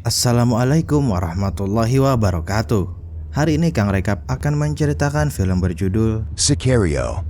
Assalamualaikum warahmatullahi wabarakatuh. Hari ini Kang Rekap akan menceritakan film berjudul Sicario.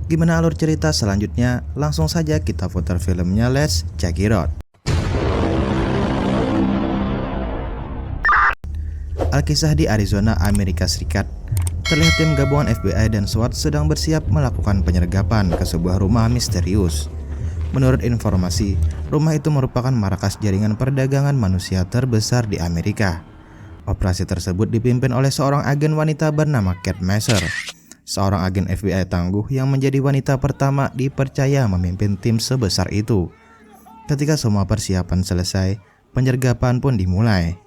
Gimana alur cerita selanjutnya? Langsung saja kita putar filmnya, let's check it out. Alkisah di Arizona, Amerika Serikat. Terlihat tim gabungan FBI dan SWAT sedang bersiap melakukan penyergapan ke sebuah rumah misterius. Menurut informasi, rumah itu merupakan markas jaringan perdagangan manusia terbesar di Amerika. Operasi tersebut dipimpin oleh seorang agen wanita bernama Kate Masur, seorang agen FBI tangguh yang menjadi wanita pertama dipercaya memimpin tim sebesar itu. Ketika semua persiapan selesai, penyergapan pun dimulai.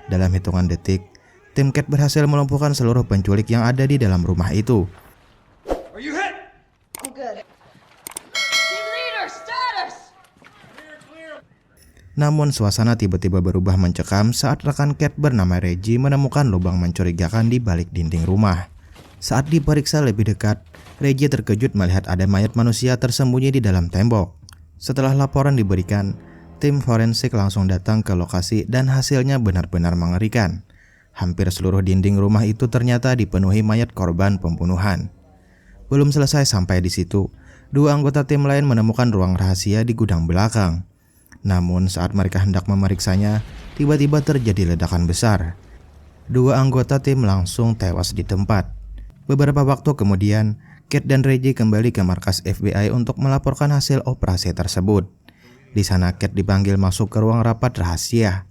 Dalam hitungan detik, tim Kate berhasil melumpuhkan seluruh penculik yang ada di dalam rumah itu. Are you hit? I'm good. Team leader, status! Namun suasana tiba-tiba berubah mencekam saat rekan Kate bernama Reggie menemukan lubang mencurigakan di balik dinding rumah. Saat diperiksa lebih dekat, Reggie terkejut melihat ada mayat manusia tersembunyi di dalam tembok. Setelah laporan diberikan, tim forensik langsung datang ke lokasi dan hasilnya benar-benar mengerikan. Hampir seluruh dinding rumah itu ternyata dipenuhi mayat korban pembunuhan. Belum selesai sampai di situ, dua anggota tim lain menemukan ruang rahasia di gudang belakang. Namun saat mereka hendak memeriksanya, tiba-tiba terjadi ledakan besar. Dua anggota tim langsung tewas di tempat. Beberapa waktu kemudian, Kate dan Reggie kembali ke markas FBI untuk melaporkan hasil operasi tersebut. Di sana Kate dipanggil masuk ke ruang rapat rahasia.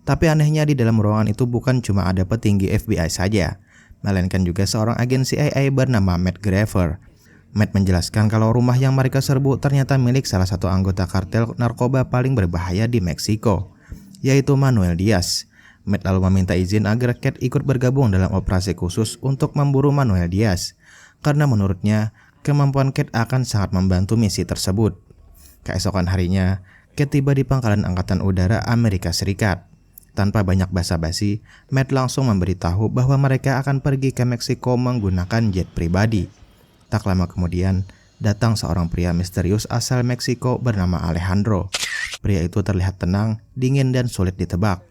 Tapi anehnya di dalam ruangan itu bukan cuma ada petinggi FBI saja, melainkan juga seorang agen CIA bernama Matt Graver. Matt menjelaskan kalau rumah yang mereka serbu ternyata milik salah satu anggota kartel narkoba paling berbahaya di Meksiko, yaitu Manuel Diaz. Matt lalu meminta izin agar Kate ikut bergabung dalam operasi khusus untuk memburu Manuel Diaz, karena menurutnya kemampuan Kate akan sangat membantu misi tersebut. Keesokan harinya, Kate tiba di pangkalan Angkatan Udara Amerika Serikat. Tanpa banyak basa-basi, Matt langsung memberitahu bahwa mereka akan pergi ke Meksiko menggunakan jet pribadi. Tak lama kemudian, datang seorang pria misterius asal Meksiko bernama Alejandro. Pria itu terlihat tenang, dingin, dan sulit ditebak.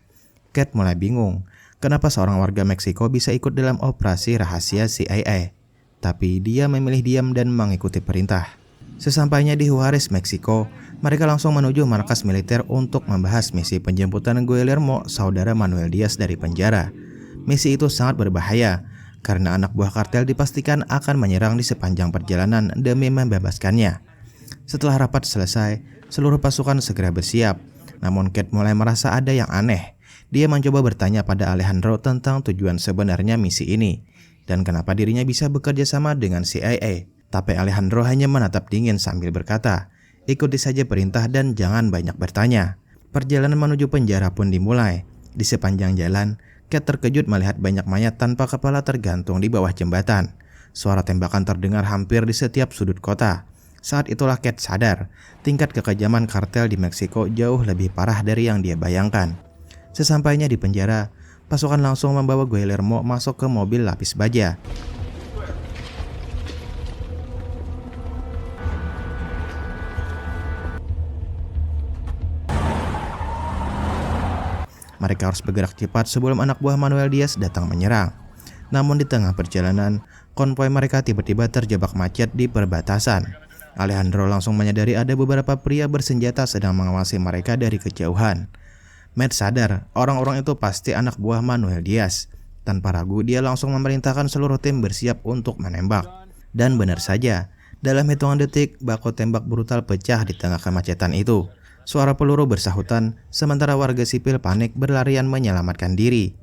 Kate mulai bingung, kenapa seorang warga Meksiko bisa ikut dalam operasi rahasia CIA. Tapi dia memilih diam dan mengikuti perintah. Sesampainya di Juarez, Meksiko, mereka langsung menuju markas militer untuk membahas misi penjemputan Guillermo, saudara Manuel Diaz, dari penjara. Misi itu sangat berbahaya, karena anak buah kartel dipastikan akan menyerang di sepanjang perjalanan demi membebaskannya. Setelah rapat selesai, seluruh pasukan segera bersiap. Namun Kate mulai merasa ada yang aneh. Dia mencoba bertanya pada Alejandro tentang tujuan sebenarnya misi ini, dan kenapa dirinya bisa bekerja sama dengan CIA. Tapi Alejandro hanya menatap dingin sambil berkata, "Ikuti saja perintah dan jangan banyak bertanya." Perjalanan menuju penjara pun dimulai. Di sepanjang jalan, Kate terkejut melihat banyak mayat tanpa kepala tergantung di bawah jembatan. Suara tembakan terdengar hampir di setiap sudut kota. Saat itulah Kate sadar, tingkat kekejaman kartel di Meksiko jauh lebih parah dari yang dia bayangkan. Sesampainya di penjara, pasukan langsung membawa Guillermo masuk ke mobil lapis baja. Mereka harus bergerak cepat sebelum anak buah Manuel Diaz datang menyerang. Namun di tengah perjalanan, konvoi mereka tiba-tiba terjebak macet di perbatasan. Alejandro langsung menyadari ada beberapa pria bersenjata sedang mengawasi mereka dari kejauhan. Matt sadar orang-orang itu pasti anak buah Manuel Diaz. Tanpa ragu, dia langsung memerintahkan seluruh tim bersiap untuk menembak. Dan benar saja, dalam hitungan detik, baku tembak brutal pecah di tengah kemacetan itu. Suara peluru bersahutan, sementara warga sipil panik berlarian menyelamatkan diri.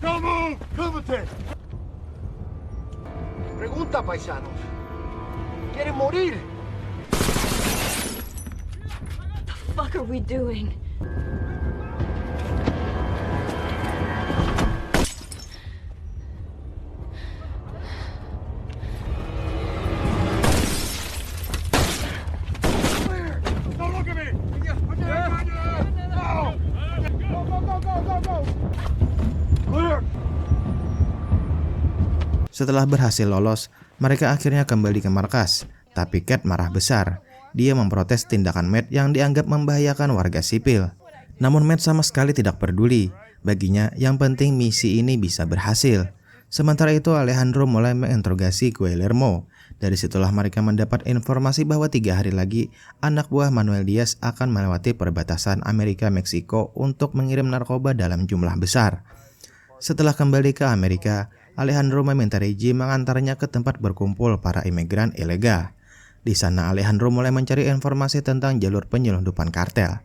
Don't move! Cúbrete! Pregunta, paisanos. ¿Quieren morir? What the fuck are we doing? Don't look at me! No! Go, go, go, go, go! Setelah berhasil lolos, mereka akhirnya kembali ke markas. Tapi Cat marah besar. Dia memprotes tindakan Matt yang dianggap membahayakan warga sipil. Namun Matt sama sekali tidak peduli. Baginya yang penting misi ini bisa berhasil. Sementara itu Alejandro mulai menginterogasi Guillermo. Dari situlah mereka mendapat informasi bahwa 3 hari lagi anak buah Manuel Diaz akan melewati perbatasan Amerika-Meksiko untuk mengirim narkoba dalam jumlah besar. Setelah kembali ke Amerika, Alejandro meminta Reggie mengantarnya ke tempat berkumpul para imigran ilegal. Di sana Alejandro mulai mencari informasi tentang jalur penyelundupan kartel.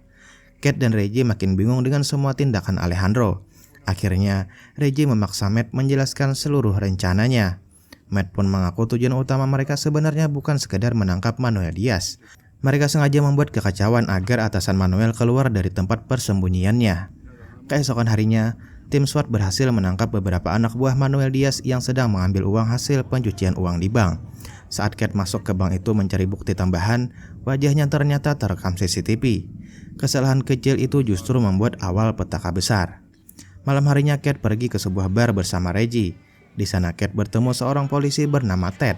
Cat dan Reggie makin bingung dengan semua tindakan Alejandro. Akhirnya, Reggie memaksa Matt menjelaskan seluruh rencananya. Matt pun mengaku tujuan utama mereka sebenarnya bukan sekedar menangkap Manuel Diaz. Mereka sengaja membuat kekacauan agar atasan Manuel keluar dari tempat persembunyiannya. Keesokan harinya, tim SWAT berhasil menangkap beberapa anak buah Manuel Diaz yang sedang mengambil uang hasil pencucian uang di bank. Saat Cat masuk ke bank itu mencari bukti tambahan, wajahnya ternyata terekam CCTV. Kesalahan kecil itu justru membuat awal petaka besar. Malam harinya Cat pergi ke sebuah bar bersama Reggie. Di sana Cat bertemu seorang polisi bernama Ted.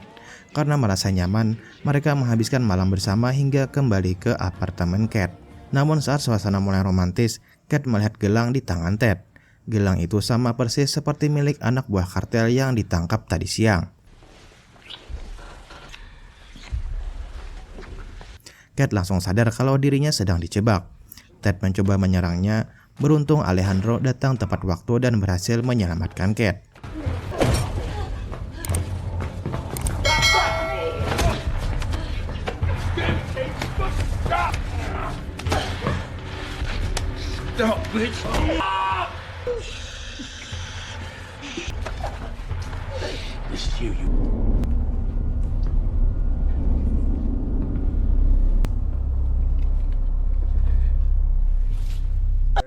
Karena merasa nyaman, mereka menghabiskan malam bersama hingga kembali ke apartemen Cat. Namun saat suasana mulai romantis, Cat melihat gelang di tangan Ted. Gelang itu sama persis seperti milik anak buah kartel yang ditangkap tadi siang. Cat langsung sadar kalau dirinya sedang dijebak. Ted mencoba menyerangnya, beruntung Alejandro datang tepat waktu dan berhasil menyelamatkan Cat. Stop, bitch! This is you.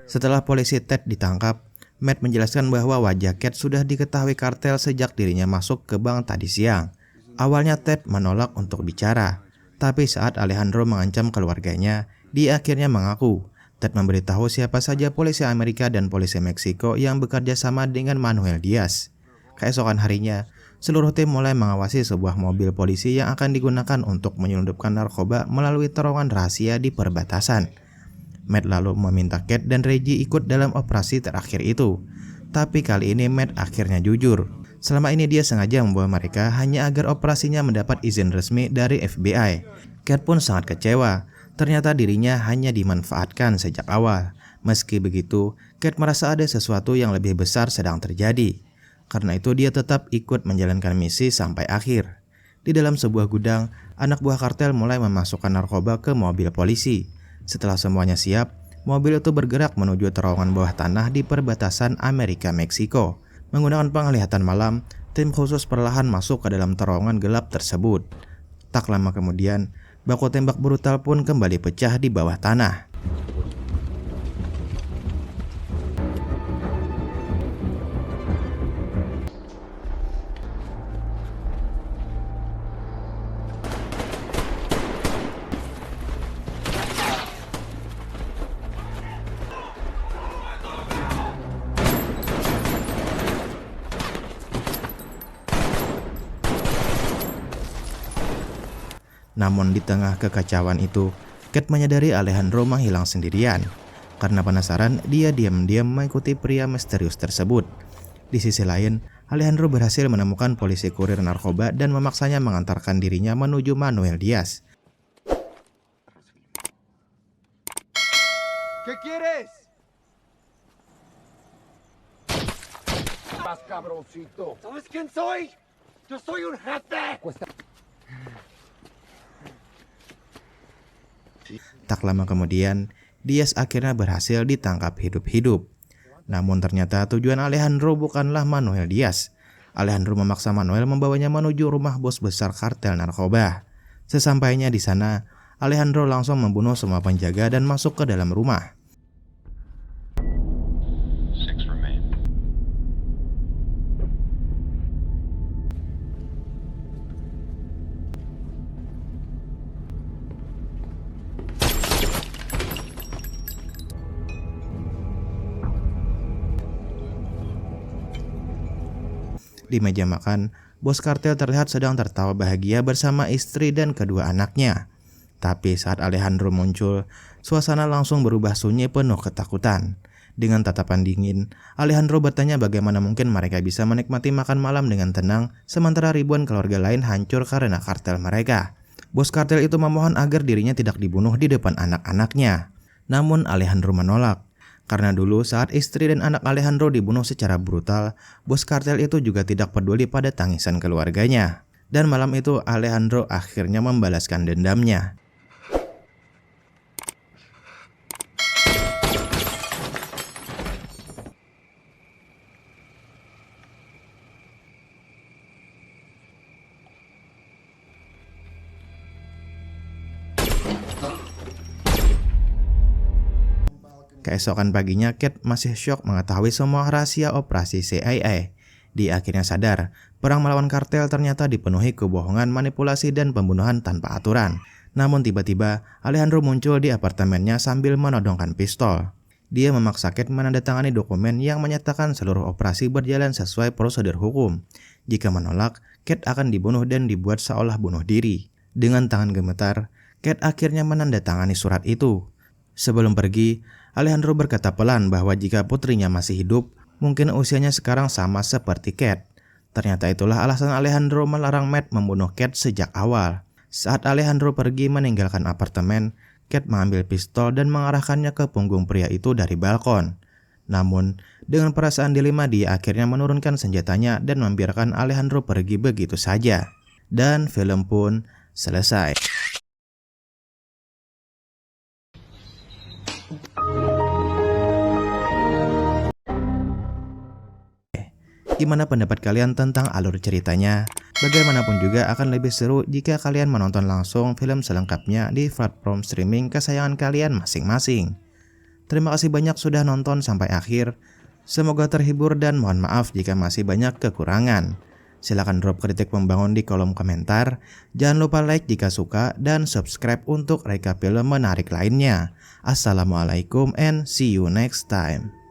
Setelah polisi Ted ditangkap, Matt menjelaskan bahwa wajah Cat sudah diketahui kartel sejak dirinya masuk ke bank tadi siang. Awalnya Ted menolak untuk bicara, tapi saat Alejandro mengancam keluarganya, dia akhirnya mengaku. Ted memberitahu siapa saja polisi Amerika dan polisi Meksiko yang bekerja sama dengan Manuel Diaz. Keesokan harinya, seluruh tim mulai mengawasi sebuah mobil polisi yang akan digunakan untuk menyelundupkan narkoba melalui terowongan rahasia di perbatasan. Matt lalu meminta Cat dan Reggie ikut dalam operasi terakhir itu. Tapi kali ini Matt akhirnya jujur. Selama ini dia sengaja membawa mereka hanya agar operasinya mendapat izin resmi dari FBI. Cat pun sangat kecewa. Ternyata dirinya hanya dimanfaatkan sejak awal. Meski begitu, Cat merasa ada sesuatu yang lebih besar sedang terjadi. Karena itu dia tetap ikut menjalankan misi sampai akhir. Di dalam sebuah gudang, anak buah kartel mulai memasukkan narkoba ke mobil polisi. Setelah semuanya siap, mobil itu bergerak menuju terowongan bawah tanah di perbatasan Amerika-Meksiko. Menggunakan penglihatan malam, tim khusus perlahan masuk ke dalam terowongan gelap tersebut. Tak lama kemudian, baku tembak brutal pun kembali pecah di bawah tanah. Namun di tengah kekacauan itu, Cat menyadari Alejandro menghilang sendirian. Karena penasaran, dia diam-diam mengikuti pria misterius tersebut. Di sisi lain, Alejandro berhasil menemukan polisi kurir narkoba dan memaksanya mengantarkan dirinya menuju Manuel Diaz. ¿Qué quieres? Vas, cabroncito. ¿Sabes quién soy? Yo soy un jefe. Tak lama kemudian, Diaz akhirnya berhasil ditangkap hidup-hidup. Namun ternyata tujuan Alejandro bukanlah Manuel Diaz. Alejandro memaksa Manuel membawanya menuju rumah bos besar kartel narkoba. Sesampainya di sana, Alejandro langsung membunuh semua penjaga dan masuk ke dalam rumah. Di meja makan, bos kartel terlihat sedang tertawa bahagia bersama istri dan kedua anaknya. Tapi saat Alejandro muncul, suasana langsung berubah sunyi penuh ketakutan. Dengan tatapan dingin, Alejandro bertanya bagaimana mungkin mereka bisa menikmati makan malam dengan tenang, sementara ribuan keluarga lain hancur karena kartel mereka. Bos kartel itu memohon agar dirinya tidak dibunuh di depan anak-anaknya. Namun Alejandro menolak. Karena dulu saat istri dan anak Alejandro dibunuh secara brutal, bos kartel itu juga tidak peduli pada tangisan keluarganya. Dan malam itu Alejandro akhirnya membalaskan dendamnya. Keesokan paginya, Kate masih syok mengetahui semua rahasia operasi CIA. Dia akhirnya sadar, perang melawan kartel ternyata dipenuhi kebohongan, manipulasi, dan pembunuhan tanpa aturan. Namun tiba-tiba, Alejandro muncul di apartemennya sambil menodongkan pistol. Dia memaksa Kate menandatangani dokumen yang menyatakan seluruh operasi berjalan sesuai prosedur hukum. Jika menolak, Kate akan dibunuh dan dibuat seolah bunuh diri. Dengan tangan gemetar, Kate akhirnya menandatangani surat itu. Sebelum pergi, Alejandro berkata pelan bahwa jika putrinya masih hidup, mungkin usianya sekarang sama seperti Kate. Ternyata itulah alasan Alejandro melarang Matt membunuh Kate sejak awal. Saat Alejandro pergi meninggalkan apartemen, Kate mengambil pistol dan mengarahkannya ke punggung pria itu dari balkon. Namun, dengan perasaan dilema dia akhirnya menurunkan senjatanya dan membiarkan Alejandro pergi begitu saja. Dan film pun selesai. Gimana pendapat kalian tentang alur ceritanya? Bagaimanapun juga akan lebih seru jika kalian menonton langsung film selengkapnya di platform streaming kesayangan kalian masing-masing. Terima kasih banyak sudah nonton sampai akhir. Semoga terhibur dan mohon maaf jika masih banyak kekurangan. Silahkan drop kritik membangun di kolom komentar. Jangan lupa like jika suka dan subscribe untuk reka film menarik lainnya. Assalamualaikum and see you next time.